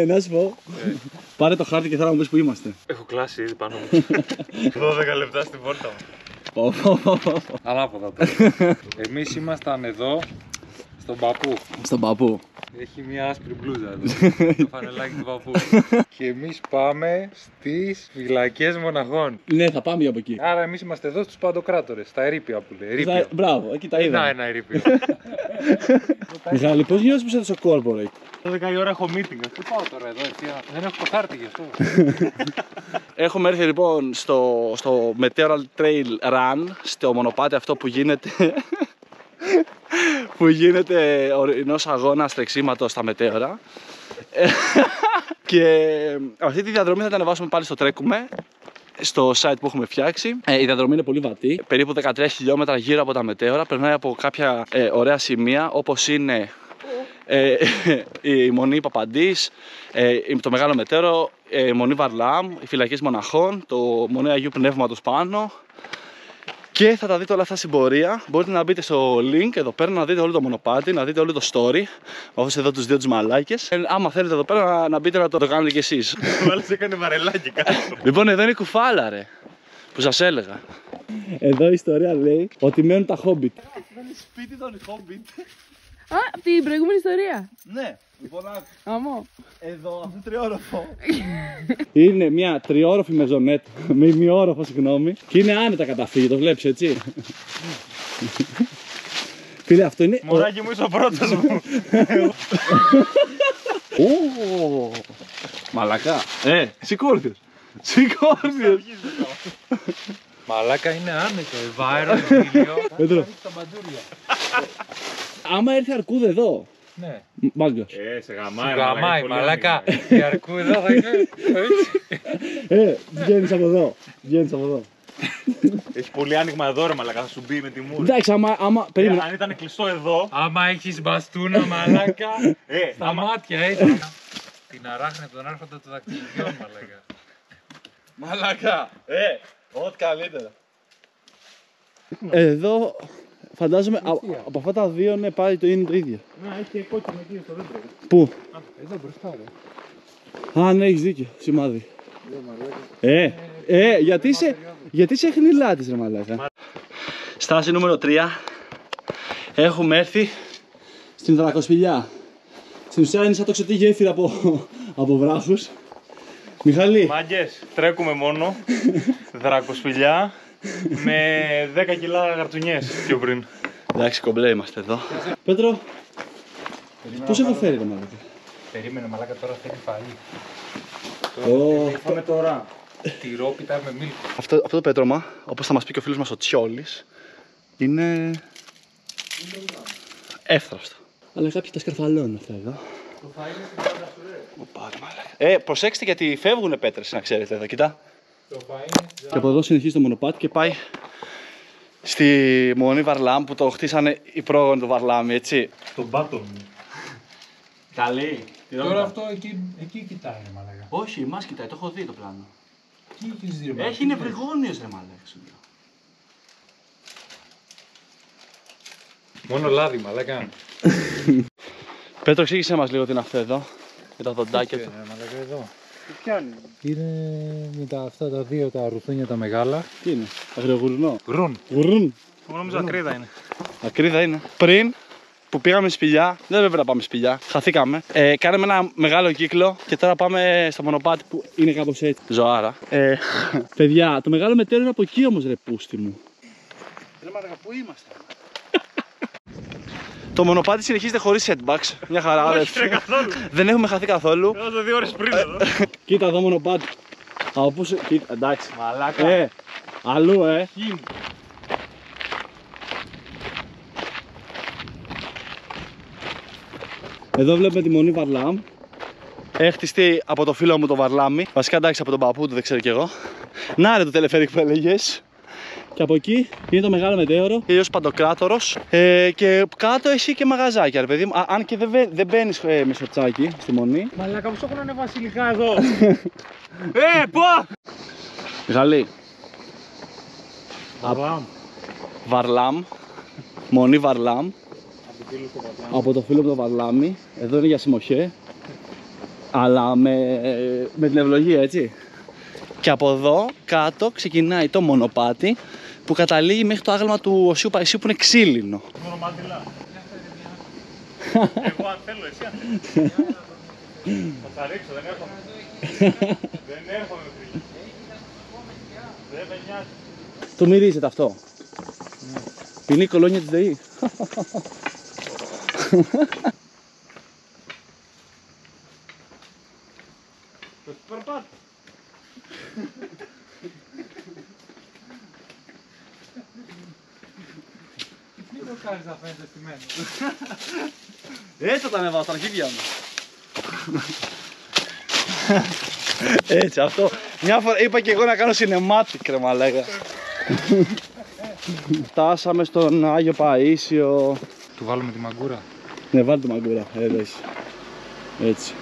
Να σου πω. Πάρε το χάρτη και θέλω να μου πεις που είμαστε. Έχω κλάσει ήδη πάνω μου. 12 λεπτά στην πόρτα μου. Ανάποδα. Εμείς ήμασταν εδώ, στον παππού. Στον παππού. Έχει μια άσπρη μπλούζα εδώ, το φανελάκι του παππού. Και εμείς πάμε στις φυλακές μοναχών. Ναι, θα πάμε από εκεί. Άρα εμείς είμαστε εδώ στους Παντοκράτορες, στα ερείπια που λέει. Ερείπια. Μπράβο, εκεί τα είδα. Να, ένα ερείπιο. Μιχάλη, πώς νιώθεις που είσαι στο corporate? 12 η ώρα έχω meeting. Πού πάω τώρα εδώ, έτσι, δεν έχω το χάρτη γι' αυτό. Έχουμε έρθει λοιπόν στο Meteoral Trail Run, στο μονοπάτι αυτό που γίνεται που γίνεται ορεινός αγώνας τρεξίματος στα μετέωρα. Και αυτή τη διαδρομή θα την ανεβάσουμε πάλι στο Τρέκουμε, στο site που έχουμε φτιάξει. Η διαδρομή είναι πολύ βατή, περίπου 13 χιλιόμετρα γύρω από τα μετέωρα. Περνάει από κάποια ωραία σημεία όπως είναι η Μονή Παπαντής, το Μεγάλο Μετέωρο, η Μονή Βαρλάμ, οι φυλακές μοναχών, το Μονή Αγίου Πνεύματος πάνω. Και θα τα δείτε όλα αυτά στην πορεία. Μπορείτε να μπείτε στο link εδώ πέρα να δείτε όλο το μονοπάτι, να δείτε όλο το story. Με αυτούς εδώ τους δύο τους μαλάκες. Άμα θέλετε εδώ πέρα να μπείτε να το κάνετε κι εσείς. Βάλες έκανε βαρελάκι κάτω. Λοιπόν, εδώ είναι η κουφάλα, ρε. Που σας έλεγα. Εδώ η ιστορία λέει ότι μένουν τα Hobbit. Μένει σπίτι των Hobbit. Α, από την προηγούμενη ιστορία. Ναι, λοιπόν, Αμό. εδώ, αυτό τριόροφο. Είναι μια τριόροφη μεζονέτα, με ημιόροφο, συγγνώμη. Και είναι άνετα καταφύγει, το βλέπεις έτσι. Φίλε, αυτό είναι. Μωράκι μου, είσαι ο πρώτος μου. Μαλακά. Σηκώρθιος. Σηκώρθιος. Μαλάκα είναι άνετο, viral βίντεο. Πέτρο. Τα μπαντούρια. Άμα έρθει αρκούδα εδώ. Ναι. Μάγκας. Σε γαμάει. Γαμάει, μαλάκα. Η αρκούδα θα είναι έτσι. Βγαίνεις από εδώ. Βγαίνεις από εδώ. Έχει πολύ άνοιγμα εδώ, ρε μαλάκα, θα σου μπει με τη μούρη. Εντάξει, άμα. Περίμενα. Αν ήταν κλειστό εδώ. Άμα έχεις μπαστούνα, μαλάκα, στα μάτια έτσι. Την αράχνη από τον άρχοντα του δακτυλιδιών, μαλάκα. Μαλακά. Ό,τι καλύτερα. Εδώ φαντάζομαι από αυτά τα δύο είναι πάλι το ίδιο. Να, έχει και κόκκινο εκεί στο δέντρο. Πού? Εδώ μπροστά, ρε. Α, ναι, έχεις δίκιο. Σημάδι. Γιατί σε χνηλάτης, ρε μαλάκα. Στάση νούμερο 3. Έχουμε έρθει στην Δρακοσπηλιά. Στην ουσία είναι σαν το ξωτή γέφυρα από βράχους. Μιχάλη. Μάγκες, τρέκουμε μόνο. Δρακοσπηλιά με 10 κιλά γαρτουνιές πιο πριν. Εντάξει, κομπλέ είμαστε εδώ. Πέτρο, πώς έχω φέρει, ρε μαλάκα? Περίμενε, μαλάκα, τώρα θέλει φαΐ. Πάμε τώρα. Τυρόπιτα με μίλκο. Αυτό το πέτρωμα, όπως θα μας πει και ο φίλος μας ο Τσιόλης, είναι εύθραυστο. Αλλά κάποιοι τα σκαρφαλώνουν αυτά εδώ. Το φαΐ είναι στην πάντα σου, ρε. Προσέξτε γιατί φεύγουν πέτρες, να ξέρετε εδώ, κοιτά. Το φαΐ είναι στην Και από εδώ συνεχίζει το μονοπάτι και πάει στη Μονή Βαρλάμ που το χτίσανε οι πρόγονοι του Βαρλάμι, έτσι. Τον πάτο μου. Καλή. Τώρα αυτό εκεί κοιτάει, ρε μαλάκα. Όχι, εμάς κοιτάει, το έχω δει το πλάνο. Τι έχεις δει, ρε μαλάκα. Έχει νευρυγόνιος, ρε μαλάκα, σου λέω. Μόνο λάδι, μαλάκα. Πέτρο, εξήγησέ μας λίγο τι είναι αυτό εδώ, με τα δοντάκια του. Μαλάκα εδώ. Τι πιάνει. Είναι με αυτά τα δύο τα ρουθούνια τα μεγάλα. Τι είναι, αγριογουρνό. Γρουν. Γουρν. Εγώ νομίζω ακρίδα είναι. Ακρίδα είναι. Πριν που πήγαμε σπηλιά, δεν έπρεπε να πάμε σπηλιά, χαθήκαμε. Κάναμε ένα μεγάλο κύκλο και τώρα πάμε στο μονοπάτι που είναι κάπως έτσι. Ζωάρα. Παιδιά, το μεγάλο μετέωρο είναι από εκεί όμως, ρε πούστη μου. Ρε μαλάκα, πού είμαστε? Το μονοπάτι συνεχίζεται χωρίς setbacks. Μια χαρά, Όχι, ρε, καθόλου. δεν έχουμε χαθεί καθόλου. Εδώ 2 ώρες πριν εδώ. Κοίτα εδώ μονοπάτι. Από πού κοίτα, εντάξει. Μαλάκα. Αλλού, Εδώ βλέπουμε τη Μονή Βαρλάμ. Έχει χτιστεί από το φίλο μου το Βαρλάμι. Βασικά εντάξει από τον παππού του, δεν ξέρω κι εγώ. Να ρε το τελεφέρικ που έλεγες. Και από εκεί είναι το Μεγάλο Μετέωρο, ήλιος Παντοκράτορος. Και κάτω έχει και μαγαζάκια, ρε παιδί μου. Αν και δεν μπαίνεις με σορτσάκι στη Μονή. Μαλάκα, πώς έχουν ανεβάσει υλικά εδώ. Πω! Μιχαλή. Βαρλάμ. Μονή Βαρλάμ. Από το φίλο μου το Βαρλάμι. Εδώ είναι για συμμοχέ. Αλλά με την ευλογία, έτσι. Και από εδώ κάτω ξεκινάει το μονοπάτι που καταλήγει μέχρι το άγαλμα του Οσίου Παϊσίου που είναι ξύλινο. Μονομάτιλα. Εγώ αν θέλω, εσύ αν θέλεις. Θα τα ρίξω, δεν έρχομαι. Δεν έρχομαι, φίλε. Δεν με νοιάζει. Το μυρίζετε αυτό. Πίνει η κολόνια της ΔΕΗ. Μην το κάνεις να φαίνεται στημένο. Έτσι θα τα ανεβάω στα αρχίδια μου. Έτσι, αυτό. Μια φορά είπα και εγώ να κάνω cinematic, ρε μαλάκα. Φτάσαμε στον Άγιο Παΐσιο. Του βάλουμε τη μαγκούρα. Ναι, βάλτε τη μαγκούρα, έτσι. Έτσι.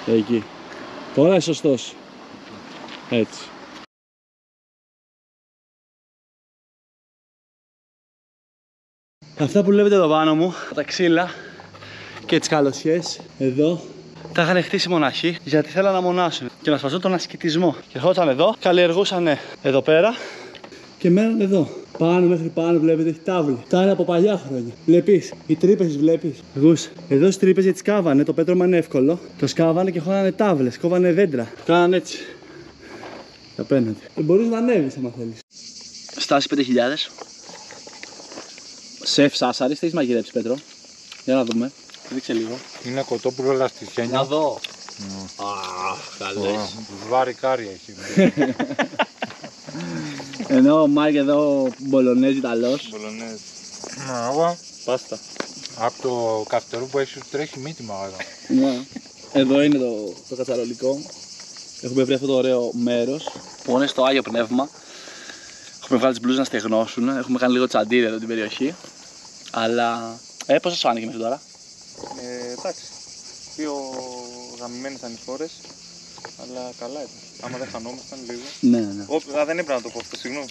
Εκεί. Τώρα είναι σωστός. Έτσι. Αυτά που βλέπετε εδώ πάνω μου, τα ξύλα και τις καλωσιές, εδώ, τα είχαν χτίσει μοναχοί γιατί θέλαν να μονάσουν και να σπαζούν τον ασκητισμό. Και ερχόταν εδώ, καλλιεργούσαν εδώ πέρα και μέναν εδώ. Πάνω μέχρι πάνω βλέπετε έχει τάβλη. Τα είναι από παλιά χρόνια. Βλέπεις, οι τρύπες τις βλέπεις. Εδώ στις τρύπες γιατί σκάβανε, το πέτρωμα είναι εύκολο. Το σκάβανε και χώνανε τάβλες, κόβανε δέντρα. Κάνανε έτσι. Και απέναντι. Μπορείς να ανέβεις άμα θέλεις. Στάση 5.000. Σεφ Σάσαρης, τι έχεις μαγειρέψει, Πέτρο? Για να δούμε. Δείξε λίγο. Είναι κοτόπουλο λαστιχένια. Να δω. Αχ, καλές. Βαρικάρια έχει. Ενώ ο Μάικ εδώ μπολονέζ Ιταλός. Μπολονέζ. Εγώ Πάστα. από το καυτερού που έχει τρέχει μύτη μάγα. Ναι. Εδώ είναι το κατσαρολικό. Έχουμε βρει αυτό το ωραίο μέρος που είναι στο Άγιο Πνεύμα. Έχουμε βγάλει τις μπλούζες να στεγνώσουν. Έχουμε κάνει λίγο τσαντήρι εδώ την περιοχή. Αλλά. Πώς σας φάνηκε μέχρι τώρα? Εντάξει. Δύο γαμημένες ανηφόρες. Αλλά καλά ήταν. Άμα δεν χανόμασταν λίγο. Ναι, ναι. Δεν έπρεπε να το πω αυτό, συγγνώμη.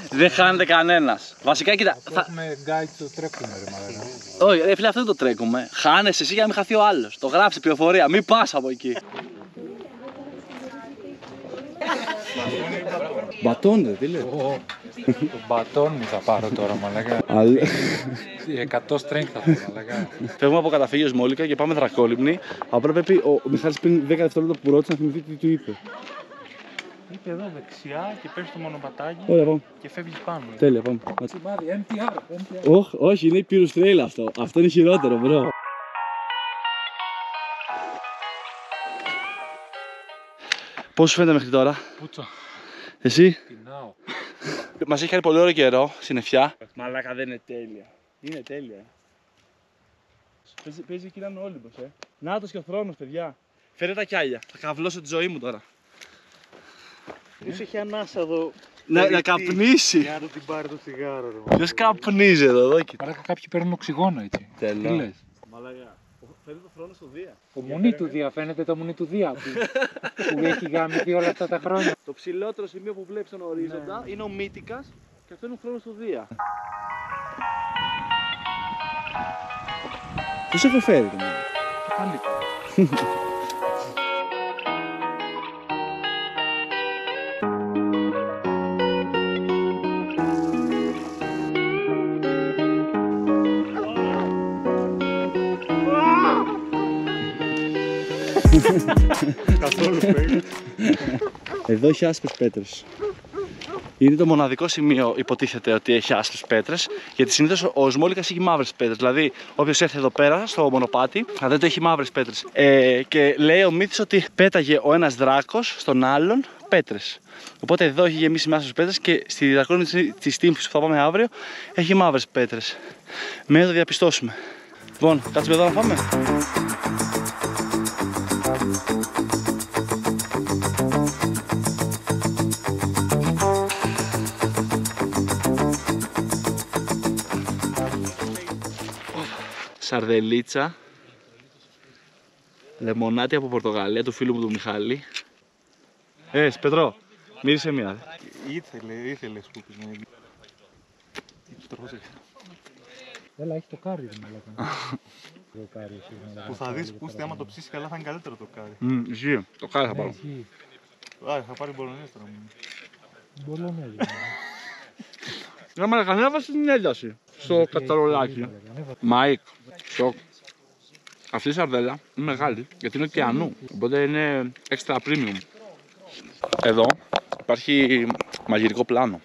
Δεν χάνεται κανένας. Βασικά, κοίτα. Έχουμε guide το τρέχουμε ρε μαλάκα. Όχι, ρε φίλε, αυτό δεν το τρέκουμε. Χάνεσαι εσύ για να μην χαθεί ο άλλος. Το γράψε πληροφορία. Μην πας από εκεί. Μπατόν, ρε, τι λέει. Το μπατόν μου θα πάρω τώρα μαλάκα. 100 strength θα πω μαλάκα. Φεύγουμε από καταφύγιο Σμόλικα και πάμε Δρακόλυμνη. Απλά πρέπει ο Μιχάλης πριν 10 δευτερόλεπτα που ρώτησε να θυμηθεί τι του είπε. Είπε εδώ δεξιά και παίρνεις το μονοπατάκι Ωραία, πάμε. και φεύγεις πάνω. Τέλεια, πάμε. Σημάδι, NTR. Όχι, είναι η Pyrrhus Trail αυτό. Αυτό είναι χειρότερο, μπρο. Πώς σου φαίνεται μέχρι τώρα? Πούτσο. Εσύ? Πεινάω. Μας έχει κάνει πολύ ωραίο καιρό, συννεφιά. Μαλάκα δεν είναι τέλεια. Είναι τέλεια. Παίζει εκεί έναν Όλυμπος, Νάτος και ο θρόνος, παιδιά. Φέρε τα κιάλια. Θα καβλώσω τη ζωή μου τώρα. Ποιος έχει ανάσα εδώ. Να καπνίσει. Για να την πάρει το τσιγάρο, ρε. Ποιος καπνίζει εδώ, κοίτα. Μαλάκα κάποιοι παίρνουν οξυγόνο έτσι. Τέλεια. Τι λες? Μαλάκα. Φέρε το θρόνο στο Δία. Το μουνί του Δία, φαίνεται το μουνί του Δία που έχει γαμηθεί όλα αυτά τα χρόνια. Το ψηλότερο σημείο που βλέπεις στον ορίζοντα είναι ο Μύτικας και αυτό είναι ο χρόνος του Δία. Πώς έχω φέρει το μόνο. Καθόλου φεύγει. Εδώ έχει άσπρες πέτρες. Είναι το μοναδικό σημείο, υποτίθεται, ότι έχει άσπρες πέτρες. Γιατί συνήθως ο Σμόλικας έχει μαύρες πέτρες. Δηλαδή, όποιος έρθει εδώ πέρα στο μονοπάτι, θα δείτε έχει μαύρες πέτρες. Και λέει ο μύθος ότι πέταγε ο ένας δράκος στον άλλον πέτρες. Οπότε εδώ έχει γεμίσει με άσπρες πέτρες και στη Δρακόλυμνη της Τύμφης που θα πάμε αύριο έχει μαύρες πέτρες. Μένει να το διαπιστώσουμε. Λοιπόν, κάτσουμε εδώ να φάμε. Σαρδελίτσα, λεμονάτι από Πορτογαλία του φίλου μου του Μιχάλη. Πετρό, μύρισε μία. Ήθελε σκούπισμα. Έλα, έχει το κάρι. Το κάρι, Που θα δεις που άμα το ψήσεις καλά θα είναι καλύτερο το κάρι. Ισχύει. Το κάρι θα πάρω. Θα πάρει μπολονές τώρα. Μπολονέζι. Να με ανέβασε την ένταση στο κατσαρολάκι. Μάικ, σοκ. Αυτή η σαρδέλα είναι μεγάλη γιατί είναι ωκεανού. Οπότε είναι extra premium. Εδώ υπάρχει μαγειρικό πλάνο.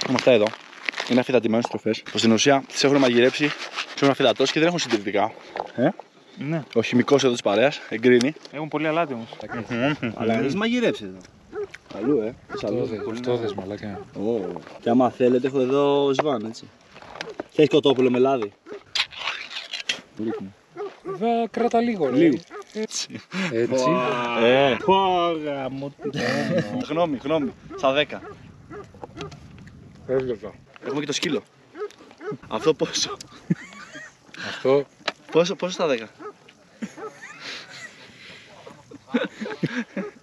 Με αυτά εδώ είναι αφυδατημένες τροφές. Στην ουσία τις έχουν μαγειρέψει, τις έχουν αφυδατώσει και δεν έχουν συντηρητικά. Ναι. Ο χημικός εδώ της παρέας εγκρίνει. Έχουν πολύ αλάτι όμως. Αλλά έχεις μαγειρέψει εδώ. Αλλού, Κοστόδες, μαλάκα. Και άμα θέλετε, έχω εδώ σβάν, έτσι. Θέλεις κοτόπουλο με λάδι. Βέβαια, κράτα λίγο, ρε. Έτσι. Γνώμη, στα 10. Έβλεπα. Έχουμε και το σκύλο. Αυτό πόσο? Αυτό. Πόσο στα 10?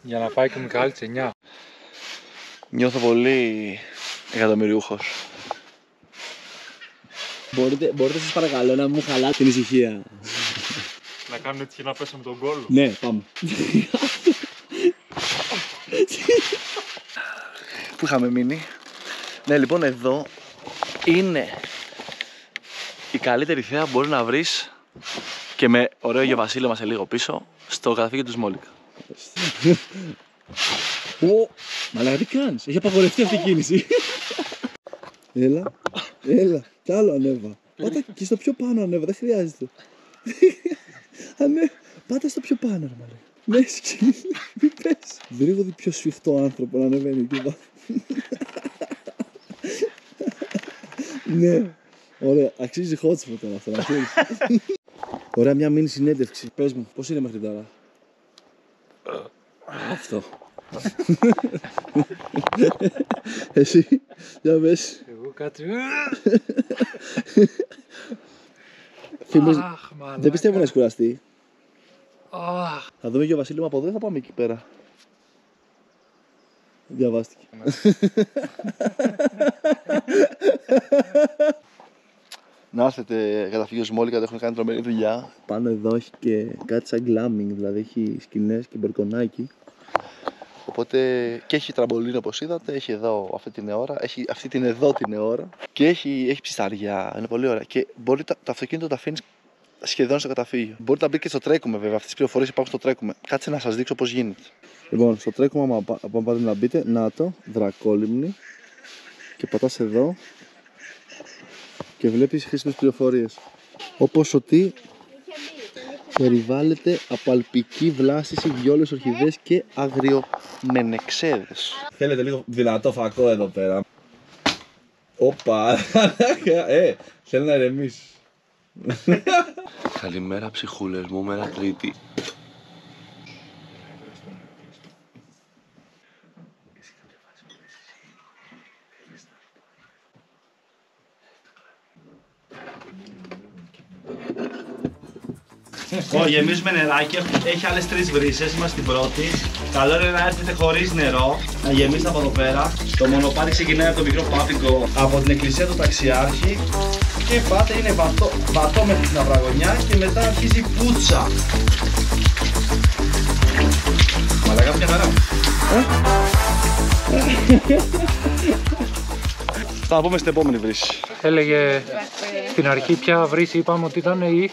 Για να φάει και ο Μιχάλης 9. Νιώθω πολύ εκατομμυριούχος. Μπορείτε σας παρακαλώ να μου χαλάτε την ησυχία. Να κάνουν έτσι και να πέσουμε τον κόλλο. Ναι, πάμε. Πού είχαμε μείνει? Ναι, λοιπόν, εδώ είναι η καλύτερη θέα που μπορεί να βρεις και με ωραίο γεωβασίλεμα σε λίγο πίσω στο καταφύγιο του Σμόλικα. Μαλάκα τι κάνεις, έχει απαγορευτεί αυτή η κίνηση. Έλα, κι άλλο ανέβα. Πάτα και στο πιο πάνω ανέβα, δεν χρειάζεται. Πάτα στο πιο πάνω, ρε μαλάκα. Ναι, σκύλι, μην πες. Δεν έχω δει πιο σφιχτό άνθρωπο να ανεβαίνει εκεί πάνω. Ναι, ωραία, αξίζει hotspot τώρα αυτό, να ξέρεις. Ωραία, μια μίνι συνέντευξη. Πες μου, πώς είναι μέχρι τώρα? Αυτό. Εσύ, για πες. Εγώ κάτσε. Φίλος, δεν πιστεύω να σκουραστεί. Αχ. Θα δούμε και ο Βασίλειο από εδώ ή θα πάμε εκεί πέρα? Διαβάστηκε. Να έρθετε καταφύγιο Σμόλικα, έχουν κάνει τρομερή δουλειά. Πάνω εδώ έχει και κάτι σαν glamming, δηλαδή έχει σκηνές και μπαλκονάκι. Οπότε και έχει τραμπολίνο όπως είδατε, έχει εδώ αυτή την ώρα, έχει αυτή την εδώ την ώρα και έχει ψισταριά, είναι πολύ ωραία. Και μπορεί το αυτοκίνητο το αφήνεις σχεδόν στο καταφύγιο. Μπορείτε να μπείτε και στο τρέκουμε βέβαια, αυτές τις πληροφορίες υπάρχουν στο τρέκουμε. Κάτσε να σας δείξω πώς γίνεται. Λοιπόν, στο τρέκουμε, άμα πάτε να μπείτε, να το, Δρακόλυμνη, και πατάς εδώ και βλέπεις χρήσιμες πληροφορίες. Όπως ότι περιβάλλεται από αλπική βλάστηση, βιόλες, ορχιδές και αγριομενεξέδες. Θέλετε λίγο δυνατό φακό εδώ πέρα. Όπα, θέλει να ηρεμήσεις. Καλημέρα ψυχούλες μου, μέρα Τρίτη. Γεμίζουμε νεράκι, έχει άλλες 3 βρύσες, είμαστε στην πρώτη. Καλό είναι να έρθετε χωρίς νερό, να γεμίσετε από εδώ πέρα. Το μονοπάτι ξεκινάει από το μικρό πάπικο από την εκκλησία του Ταξιάρχη και πάτε, είναι βατό μέχρι την αυραγωνιά και μετά αρχίζει πουτσα. Μαλακά μια χαρά. Θα τα πούμε στην επόμενη βρύση. Έλεγε στην αρχή ποια βρύση είπαμε ότι ήταν η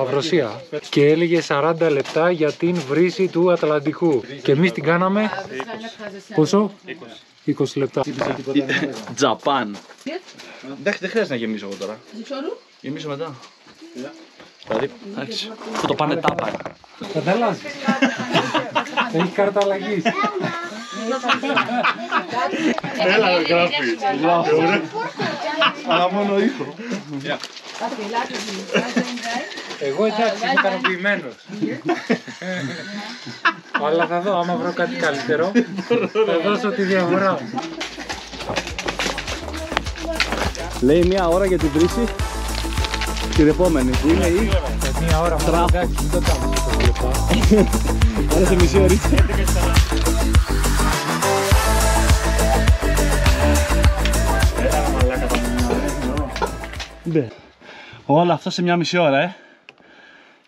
Αυροσία και έλεγε 40 λεπτά για την βρύση του Ατλαντικού και εμείς την κάναμε πόσο? 20 λεπτά. Τζαπάν. Εντάξει, δεν χρειάζεται να γεμίσω εγώ τώρα. Γεμίσω μετά. Δηλαδή, εντάξει, θα το πάνε τάπα. Καταλάβεις. Έχει κάρτα αλλαγής. Έλα, γράφει. Αλλά μόνο ήχο. Εγώ εντάξει είμαι ικανοποιημένος. Αλλά θα δω, άμα βρω κάτι καλύτερο, θα δώσω τη διαφορά. Λέει μια ώρα για την βρύση. Την επόμενη που είναι η Μια ώρα μόνο, εντάξει, μην το κάνουμε τόσο λεπτά. άρα σε μισή ωρίτσα. Έλα, μαλάκα, Όλο αυτό σε μια μισή ώρα,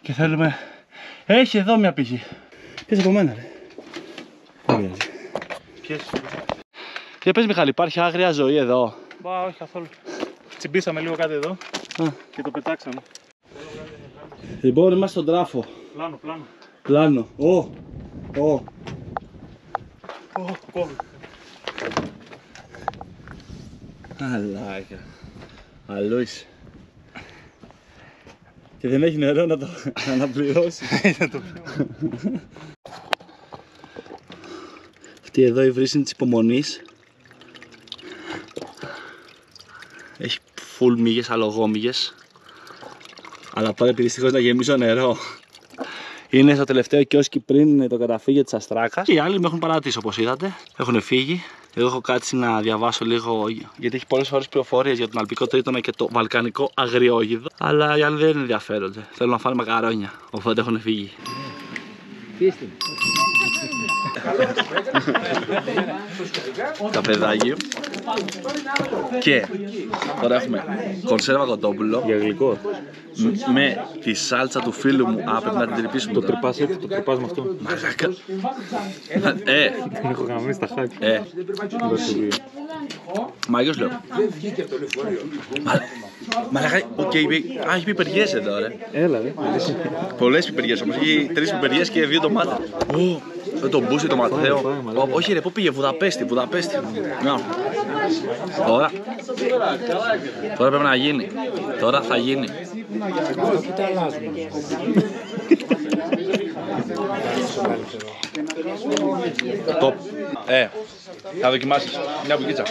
Και θέλουμε... Έχει εδώ μια πηγή. Πιες από μένα, ρε. Δεν πειράζει. Ποιες? Και πες, Μιχάλη, υπάρχει άγρια ζωή εδώ? Μπα, όχι καθόλου. Τσιμπήσαμε λίγο κάτι εδώ και το πετάξαμε. Λοιπόν, είμαστε στον τράφο. Πλάνο. Πλάνο. Κόβει. Αλάκα. Αλλού είσαι. Και δεν έχει νερό να το αναπληρώσει. Αυτή εδώ η βρύση είναι της υπομονής. Έχει φουλ μύγες, αλογόμυγες. Αλλά πρέπει δυστυχώς να γεμίσω νερό. Είναι στο τελευταίο κιόσκι πριν το καταφύγιο της Αστράκας. Οι άλλοι με έχουν παρατήσει, όπως είδατε. Έχουν φύγει. Εγώ έχω κάτσει να διαβάσω λίγο, γιατί έχει πολλές ώρες πληροφορίες για τον αλπικό τρίτονα και το βαλκανικό αγριόγιδο. Αλλά οι άλλοι δεν ενδιαφέρονται. Θέλουν να φάνε μακαρόνια. Οπότε έχουν φύγει. Καφεδάκι. Και τώρα έχουμε κονσέρβα κοτόπουλο. Για γλυκό. Με τη σάλτσα του φίλου μου. Α, πρέπει να την τρυπήσουμε. Το τρυπάς έτσι, το τρυπάς με αυτό. Μαλάκα. Την έχω γαμίσει στα χάκια. Μάγιος λέω. Μαλάκα, έχει πιπεριές εδώ, ρε. Έλα, ρε. Πολλές πιπεριές όμως. Έχει 3 πιπεριές και 2 ντομάτα. Το μπούσι, το ματθαίο. Όχι ρε, πού πήγε, Βουδαπέστη. Τώρα πρέπει να γίνει. Τώρα θα γίνει. Top. Θα δοκιμάσεις μια μπουκίτσα.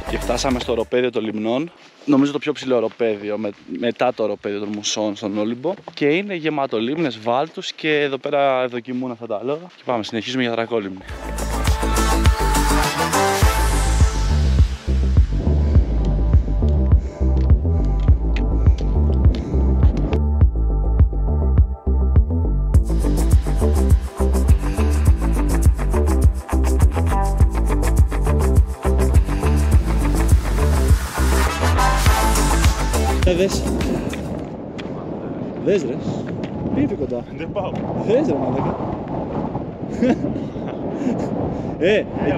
Και φτάσαμε στο οροπέδιο των Λιμνών. Νομίζω το πιο ψηλό οροπέδιο μετά το οροπέδιο των Μουσών στον Όλυμπο. Και είναι γεμάτο λίμνες, βάλτους και εδώ πέρα δοκιμούν αυτά τα λόγα. Και πάμε, συνεχίζουμε για Δρακόλυμνη. Δες ρε, πήγε κοντά. Δεν πάω. Δες ρε μαλάκα.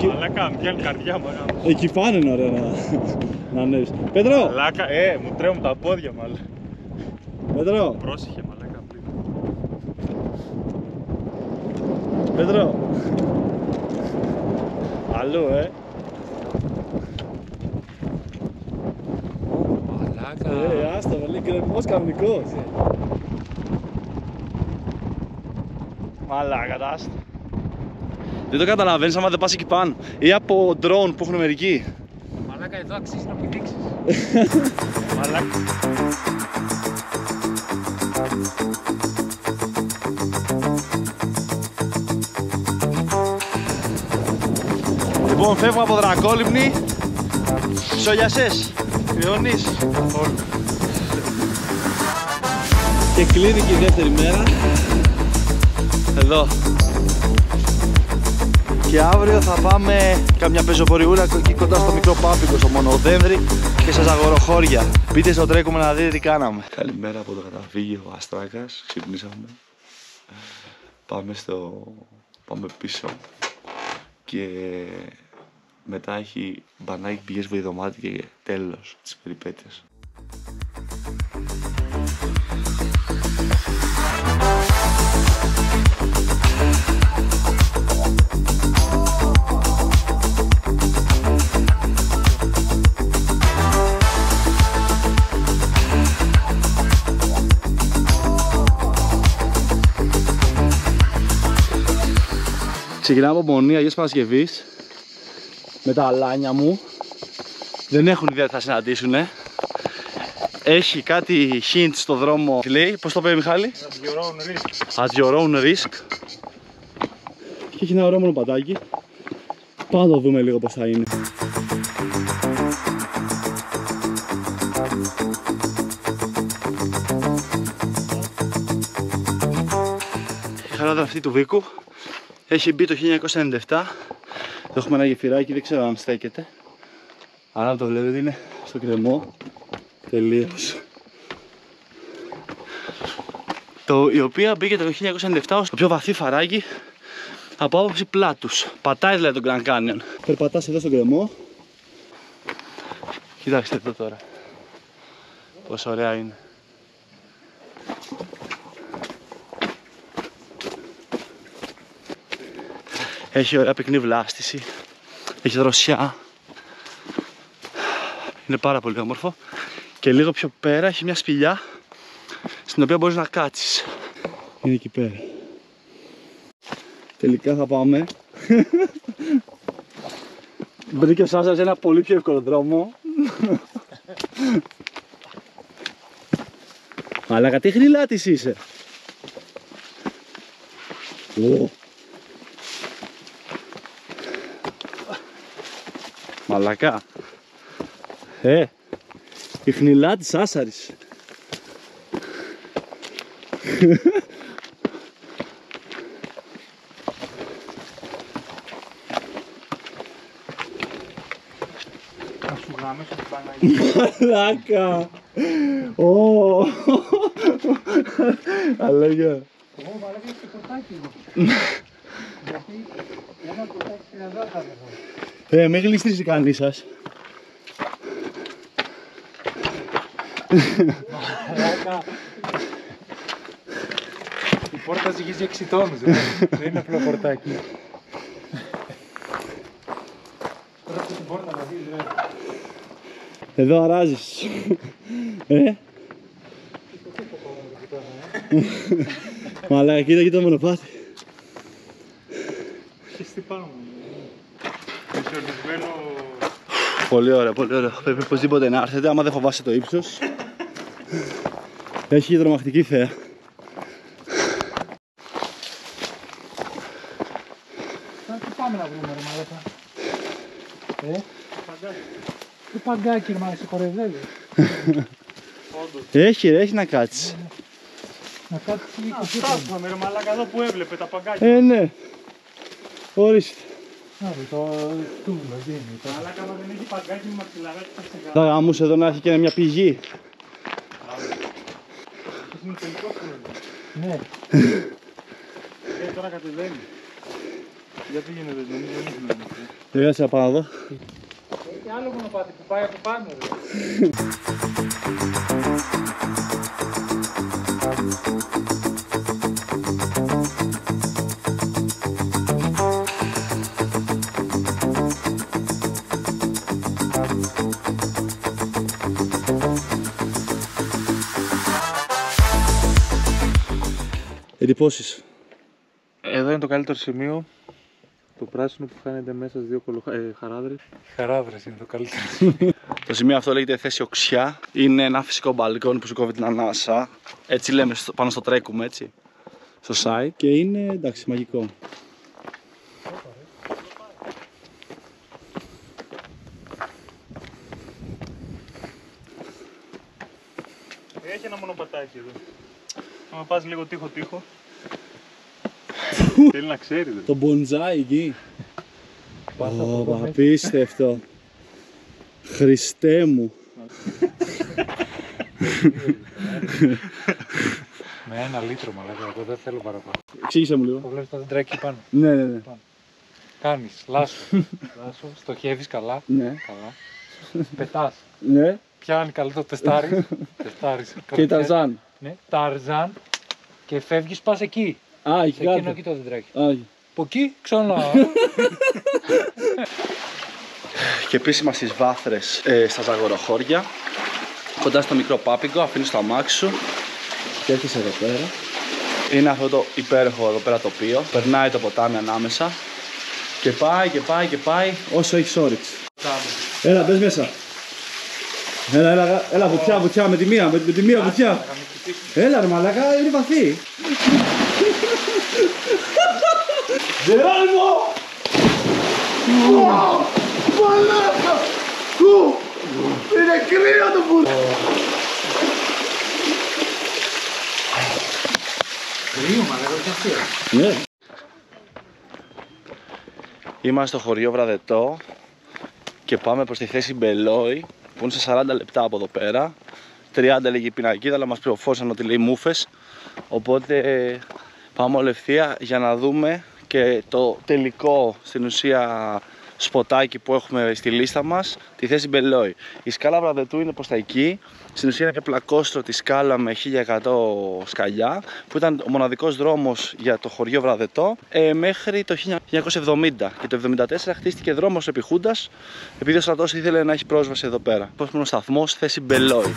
Μαλάκα, βγαίνει καρδιά μου. Εκεί πάνω είναι ωραία να ανέβεις. Πέτρο! Μαλάκα, μου τρέμουν τα πόδια μάλλον. Πέτρο! Πρόσεχε μαλάκα. Πέτρο! Αλλού, Μαλάκα. Άστα, λέει γκρεμμός κανονικός. Μαλάκα, άστα. Δεν το καταλαβαίνεις άμα δεν πας εκεί πάνω. Ή από drone που έχουν μερικοί. Μαλάκα, εδώ αξίζει να πηδήξεις. Μαλάκα. Λοιπόν, φεύγουμε από Δρακόλυμνη. Σογιασές, Ιωνής. Και κλείνει και η δεύτερη μέρα. Εδώ. Και αύριο θα πάμε καμιά πεζοποριούλα εκεί κοντά στο μικρό Πάμπικο, στο Μονοδένδρη και στα Ζαγοροχώρια. Μπείτε στο τρέκουμε να δείτε τι κάναμε. Καλημέρα από το καταφύγιο Αστράκας. Ξυπνήσαμε. Πάμε πίσω. Και μετά έχει μπανάκι, πηγές βοηδομάτι και τέλος της περιπέτειας. Ξεκινάμε από Μονή Αγίας Παρασκευής με τα αλάνια μου. Δεν έχουν ιδέα τι θα συναντήσουν. Έχει κάτι hint στο δρόμο. Τι λέει, πώς το πει Μιχάλη? At your own risk. Και έχει ένα ωραίο μονοπατάκι. Πάμε να το δούμε λίγο πώς θα είναι. Είχα ένα αυτή του Βίκου. Έχει μπει το 1997. Εδώ έχουμε ένα γεφυράκι, δεν ξέρω αν στέκεται. Αλλά το βλέπετε είναι στο κρεμό. Τελείως. Η οποία μπήκε το 1997 ως το πιο βαθύ φαράγγι από άποψη πλάτους. Πατάει δηλαδή τον Grand Canyon. Περπατάς εδώ στον κρεμό. Κοιτάξτε εδώ τώρα. Πόσο ωραία είναι. Έχει ωραία πυκνή βλάστηση. Έχει δροσιά. Είναι πάρα πολύ όμορφο. Και λίγο πιο πέρα έχει μια σπηλιά στην οποία μπορείς να κάτσεις. Είναι εκεί πέρα. Τελικά θα πάμε. Μπήκε ο Σάσαρας σε ένα πολύ πιο εύκολο δρόμο. Μαλάκα, τι χρυλάτης είσαι. Μαλάκα. Η χνηλάτης Σάσαρης. Να σου γάμεσαι την Παναγία. Μαλάκα. Αλέγια. Εγώ μαλάκα έχει και πορτάκι εδώ. Γιατί ένα πορτάκι χρειαζόταν εδώ. Μην γλιστρήσει κανείς σας. Η πόρτα ζυγίζει 6 τόνους, δεν είναι απλό πορτάκι. Τώρα αυτή την πόρτα να δεις, Εδώ αράζεις. Μαλάκα, κοίτα το μονοπάτι. Έχεις τι πάνω μου. Ισορροπημένο. Πολύ ωραία, πολύ ωραία. Πρέπει οπωσδήποτε να έρθετε, άμα δεν φοβάσαι το ύψος. Έχει τρομακτική θέα. Τι πάμε να βρούμε ρε μαλάκα. Τι παγκάκι ρε μαλάκα, σε κοροϊδεύει. Έχει ρε, έχει να κάτσεις. Να κάτσεις λίγο Να φτάσουμε ρε μαλάκα εδώ που έβλεπε τα παγκάκια. Ναι. Ορίστε. Να δει το τούβλο γίνει. Μαλάκα άμα δεν έχει παγκάκι με μαξιλαράκι θα σε Θα γάμους εδώ να έχει και μια πηγή. είναι τελικός πρόβλημα. Ναι. Τώρα κατεβαίνει. Γιατί γίνεται, νομίζω δεν έχει νόημα. Δεν κάτσε να πάω εδώ. Έχει άλλο μονοπάτι που πάει από πάνω ρε. Εντυπώσεις. Εδώ είναι το καλύτερο σημείο. Το πράσινο που φαίνεται μέσα στις δύο χαράδρες. Χαράδρες είναι το καλύτερο. Το σημείο αυτό λέγεται θέση οξιά. Είναι ένα φυσικό μπαλκόνι που σου κόβει την ανάσα. Έτσι λέμε πάνω στο τρέκουμε, έτσι. Στο site. Και είναι εντάξει, μαγικό. Έχει ένα μονοπατάκι εδώ. Άμα πας λίγο τείχο-τείχο. Θέλει να ξέρει δε. Το μποντζάι εκεί. Απίστευτο. Χριστέ μου. Με 1 λίτρο μαλάκα, εγώ δεν θέλω παραπάνω. Εξήγησε μου λίγο. Το βλέπεις το δεντράκι πάνω. Ναι. Κάνεις, λάσο. Στοχεύεις καλά. Ναι. Καλά. Πετάς. Ναι. Πιάνει καλά το τεστάρι. Τεστάρις. Και η Ταρζάν. Ναι, Ταρζάν. Και φεύγεις, πας εκεί. Α, Σε εκεί εκείνο κάτω. εκεί το δεντράκι. Όχι. Από εκεί ξανά. Και επίσημα στις βάθρες, στα ζαγοροχώρια, κοντά στο μικρό πάπικο, αφήνεις το αμάξι σου και έρχεσαι εδώ πέρα. Είναι αυτό το υπέροχο εδώ πέρα τοπίο. Περνάει το ποτάμι ανάμεσα και πάει όσο έχεις όρεξη. Έλα, μπες μέσα. Έλα, βουτιά, με τη μία βουτιά. Έλα ρε μαλάκα, είναι βαθύ. Γεράνιμο! Μαλάκα! Είναι κρύο το πουλ! Κρύο μαλάκα, όχι αστείο. Ναι. Είμαστε στο χωριό Βραδετό και πάμε προς τη θέση Μπελόι που είναι σε 40 λεπτά από εδώ πέρα. 30 λέγει η πινακίδα, αλλά μας πληροφόρησαν ότι λέει μούφες. Οπότε πάμε όλη ευθεία για να δούμε και το τελικό στην ουσία σποτάκι που έχουμε στη λίστα μας, τη θέση Μπελόι. Η σκάλα Βραδετού είναι προς τα εκεί. Στην ουσία είναι μια πλακόστρωτη σκάλα με 1100 σκαλιά που ήταν ο μοναδικός δρόμος για το χωριό Βραδετό μέχρι το 1970 και το 1974 χτίστηκε δρόμος επί Χούντας επειδή ο στρατός ήθελε να έχει πρόσβαση εδώ πέρα. Πώς είναι ο σταθμός, θέση Μπελόι.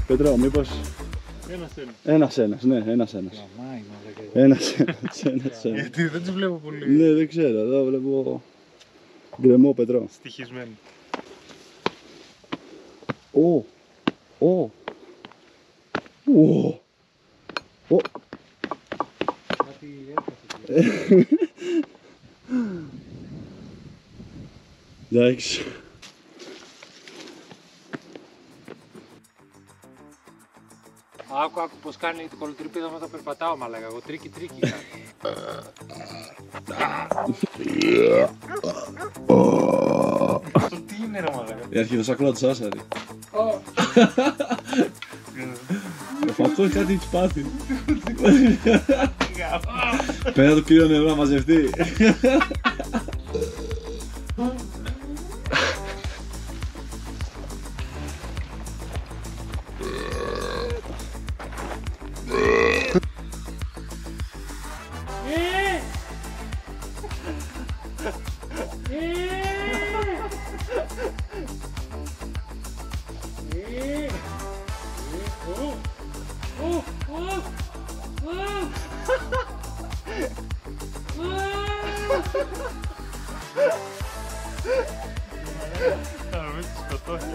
Πέτρο, μήπως... Ένας, ναι, ένας. Ένας. Γιατί δεν τους βλέπω πολύ. Ναι, δεν ξέρω, εδώ βλέπω γκρεμό Πετρό. Στοιχισμένο. Εντάξει. Άκου πως κάνει την κολοτρυπίδα όταν περπατάω, μαλάκα. Εγώ τρίκι κάνω. Αυτό τι είναι ρε μαλάκα. Η αρχιδοσακρότα της Άσαρη. Ο Φακός κάτι έχει πάθει. Πέρα το κρύο νερό να μαζευτεί. Θα με τη σκοτώσει.